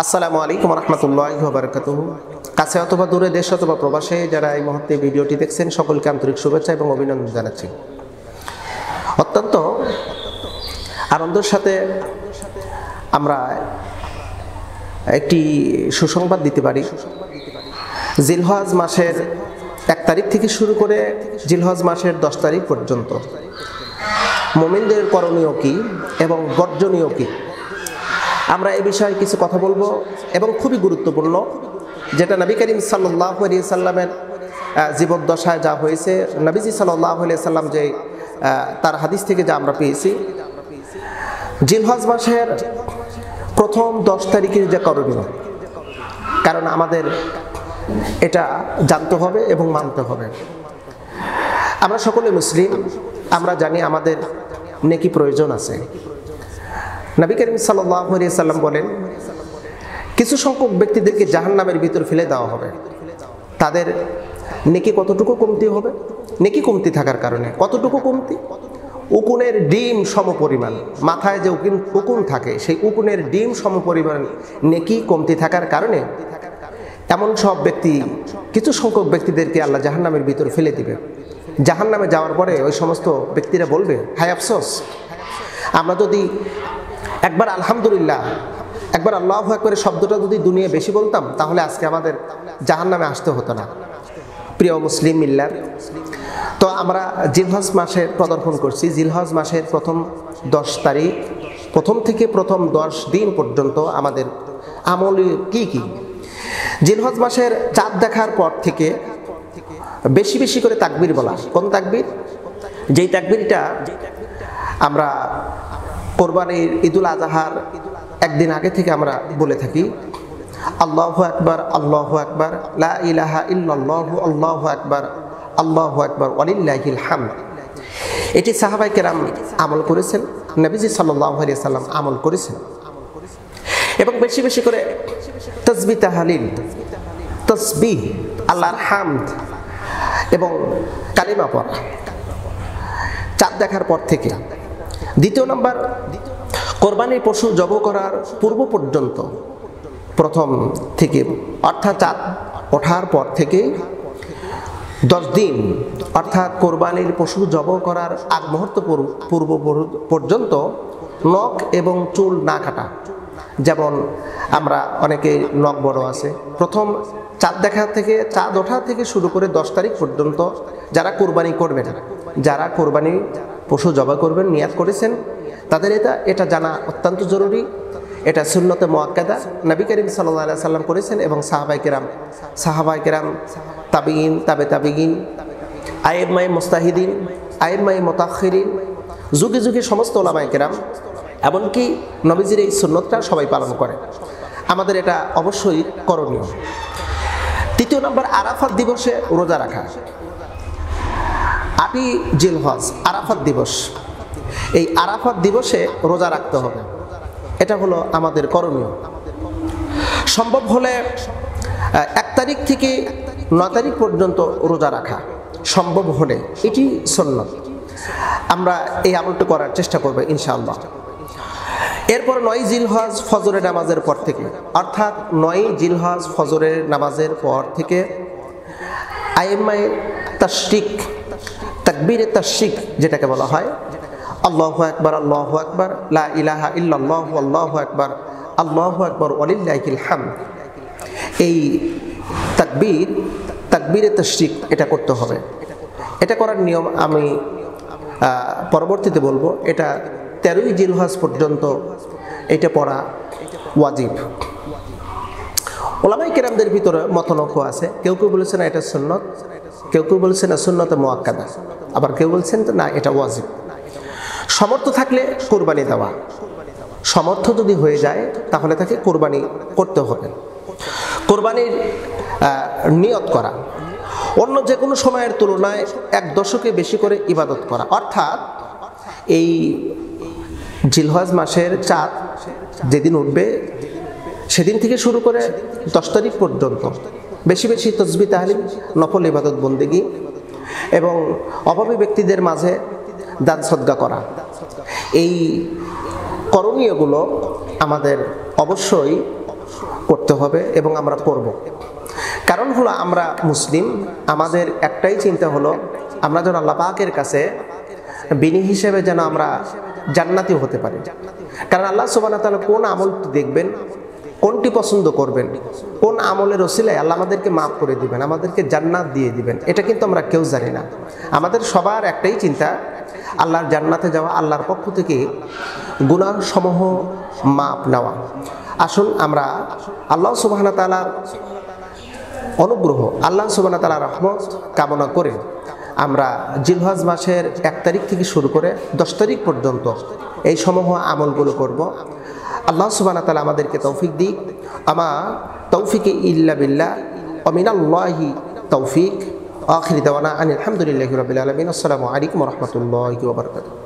আসসালামু আলাইকুম রহমতুল্লাহি ওয়া বারাকাতুহু। কাছে অথবা দূরে, দেশ অথবা প্রবাসে যারা এই মুহূর্তে ভিডিওটি দেখছেন সকলকে আন্তরিক শুভেচ্ছা এবং অভিনন্দন জানাচ্ছি। অত্যন্ত আনন্দের সাথে আমরা একটি সুসংবাদ দিতে পারি। জিলহজ মাসের 1 তারিখ থেকে শুরু করে জিলহজ মাসের 10 তারিখ পর্যন্ত মুমিনদের করণীয় কি এবং বর্জনীয় কি, আমরা এই বিষয়ে কিছু কথা বলবো এবং খুবই গুরুত্বপূর্ণ, যেটা নবী করিম সাল্লাল্লাহু আলাইহি সাল্লামের জীবদ্দশায় যা হয়েছে, নবীজি সাল্লাল্লাহু আলাইহি সাল্লাম যে তার হাদিস থেকে যা আমরা পেয়েছি, জিলহজ মাসের প্রথম 10 তারিখের যে করণীয়, কারণ আমাদের এটা জানতে হবে এবং মানতে হবে। আমরা সকলে মুসলিম, আমরা জানি আমাদের নেকি প্রয়োজন আছে। নবী করিম সাল্লাল্লাহু আলাইহি সাল্লাম বলেন, কিছু সংখ্যক ব্যক্তিদেরকে জাহান্নামের ভিতর ফেলে দেওয়া হবে। তাদের নেকি কতটুকু কমতি হবে? নেকি কমতি থাকার কারণে কতটুকু কমতি? উকুনের ডিম সমপরিমাণ, মাথায় যে উকুন থাকে সেই উকুনের ডিম সমপরিমাণ নেকি কমতি থাকার কারণে এমন সব ব্যক্তি, কিছু সংখ্যক ব্যক্তিদেরকে আল্লাহ জাহান্নামের ভিতর ফেলে দিবে। জাহান্নামে যাওয়ার পরে ওই সমস্ত ব্যক্তিরা বলবে, হায় আফসোস, আমরা যদি একবার আলহামদুলিল্লাহ, একবার আল্লাহু আকবার শব্দটা যদি দুনিয়া বেশি বলতাম, তাহলে আজকে আমাদের জাহান্নামে আসতে হতো না। প্রিয় মুসলিম মিল্লাত, তো আমরা জিলহজ মাসে পদার্পণ করছি। জিলহজ মাসের প্রথম 10 তারিখ, প্রথম থেকে প্রথম 10 দিন পর্যন্ত আমাদের আমল কি কি? জিলহজ মাসের চাঁদ দেখার পর থেকে বেশি বেশি করে তাকবীর বলা। কোন তাকবীর? যেই তাকবীরটা আমরা কোরবানির ঈদুল আজহার একদিন আগে থেকে আমরা বলে থাকি, আল্লাহু আকবার, আল্লাহু আকবার, লা ইলাহা ইল্লাল্লাহু, আল্লাহু আকবার, আল্লাহু আকবার, ওয়ালিল্লাহিল হামদ। এটি সাহাবায়ে কেরাম আমল করেছেন, নবীজি সাল্লাল্লাহু আলাইহি সাল্লাম আমল করেছেন। এবং বেশি বেশি করে তাসবিহ, তাহলিল, তাসবিহ, আল্লাহর হামদ এবং কালিমা পড়া চাঁদ দেখার পর থেকে। দ্বিতীয় নম্বর, কোরবানির পশু জব করার পূর্ব পর্যন্ত, প্রথম থেকে অর্থাৎ চাঁদ ওঠার পর থেকে 10 দিন, অর্থাৎ কোরবানির পশু জব করার আগ মুহূর্ত পূর্ব পর্যন্ত নখ এবং চুল না কাটা। যেমন আমরা অনেকে নখ বড় আছে, প্রথম চাঁদ দেখা থেকে, চাঁদ ওঠা থেকে শুরু করে 10 তারিখ পর্যন্ত যারা কোরবানি করবেন, যারা কোরবানি পশু জবাই করবেন নিয়াত করেছেন, তাদের এটা জানা অত্যন্ত জরুরি। এটা সুন্নতে মুআক্কাদা, নবী করিম সাল্লাল্লাহু আলাইহি সাল্লাম করেছেন এবং সাহাবায়ে কেরাম, তাবিঈন, তাবিঈন, আইম্মায়ে মুজতাহিদিন, আইম্মায়ে মুতাআখিরিন, যুগে যুগে সমস্ত উলামায়ে কেরাম, এমনকি নবীজির এই সুন্নতটা সবাই পালন করে। আমাদের এটা অবশ্যই করণীয়। তৃতীয় নম্বর, আরাফাত দিবসে রোজা রাখা। 8ই জিলহজ আরাফাত দিবস, এই আরাফাত দিবসে রোজা রাখতে হবে। এটা হলো আমাদের করণীয়। সম্ভব হলে 1 তারিখ থেকে 9 তারিখ পর্যন্ত রোজা রাখা সম্ভব হলে, এটি সুন্নাত। আমরা এই আমলটি করার চেষ্টা করব ইনশাআল্লাহ। এরপর 9ই জিলহজ ফজরের নামাজের পর থেকে, অর্থাৎ 9ই জিলহজ ফজরের নামাজের পর থেকে আইম্মায়ে তাশরিক, তাকবীরে তাশরিক যেটাকে বলা হয়, আল্লাহু আকবার, আল্লাহু আকবার, লা ইলাহা ইল্লাল্লাহু, আল্লাহু আকবার, আল্লাহু আকবার, ওয়ালিল্লাহিল হামদ। এই তাকবীরে তাশরিক এটা করতে হবে। এটা করার নিয়ম আমি পরবর্তীতে বলবো। এটা 13ই জিলহজ পর্যন্ত এটা পড়া ওয়াজিব। উলামায়ে কেরামদের ভিতরে মতনৈক্য আছে। কেউ কেউ বলেছেন এটা সুন্নত, কেউ কেউ বলছেন না সুন্নতে মুআক্কাদা, আবার কেউ বলছেন না এটা ওয়াজিব। সামর্থ্য থাকলে কোরবানি দেওয়া, সামর্থ্য যদি হয়ে যায় তাহলে তাকে কোরবানি করতে হবে। কোরবানির নিয়ত করা, অন্য যে কোনো সময়ের তুলনায় 1 দশকে বেশি করে ইবাদত করা, অর্থাৎ এই জিলহজ মাসের চাঁদ যেদিন উঠবে সেদিন থেকে শুরু করে 10 তারিখ পর্যন্ত বেশি বেশি তাসবিহ, তাহলিল, নফল ইবাদত বন্দেগী এবং অভাবী ব্যক্তিদের মাঝে দান সদকা করা, এই করণীয়গুলো আমাদের অবশ্যই করতে হবে এবং আমরা করব। কারণ হলো আমরা মুসলিম, আমাদের একটাই চিন্তা হলো আমরা যেন আল্লাহ পাকের কাছে বিনি হিসেবে যেন আমরা জান্নাতি হতে পারি। কারণ আল্লাহ সুবহানাহু ওয়া তাআলা কোন আমলটি দেখবেন, কোনটি পছন্দ করবেন, কোন আমলের ওসিলায় আল্লাহ আমাদেরকে মাফ করে দিবেন, আমাদেরকে জান্নাত দিয়ে দিবেন, এটা কিন্তু আমরা কেউ জানি না। আমাদের সবার একটাই চিন্তা আল্লাহর জান্নাতে যাওয়া, আল্লাহর পক্ষ থেকে গুনাহ সমূহ মাপ নেওয়া। আসুন আমরা আল্লাহ সুবহানাহু ওয়া তাআলার অনুগ্রহ, আল্লাহ সুবহানাহু ওয়া তাআলার রহমত কামনা করে আমরা জিলহজ মাসের 1 তারিখ থেকে শুরু করে 10 তারিখ পর্যন্ত এই সমূহ আমলগুলো করব। আল্লাহ সুবহানাহু ওয়া তাআলা আমাদেরকে তৌফিক দিক। আমা তৌফিকে ইল্লা বিল্লাহ ওয়া মিনাল্লাহি তৌফিক। আখির দাওয়ানা আনিল হামদুলিল্লাহি রাব্বিল আলামিন। আসসালামু আলাইকুম ওয়া রাহমাতুল্লাহি ওয়া বারাকাতুহু।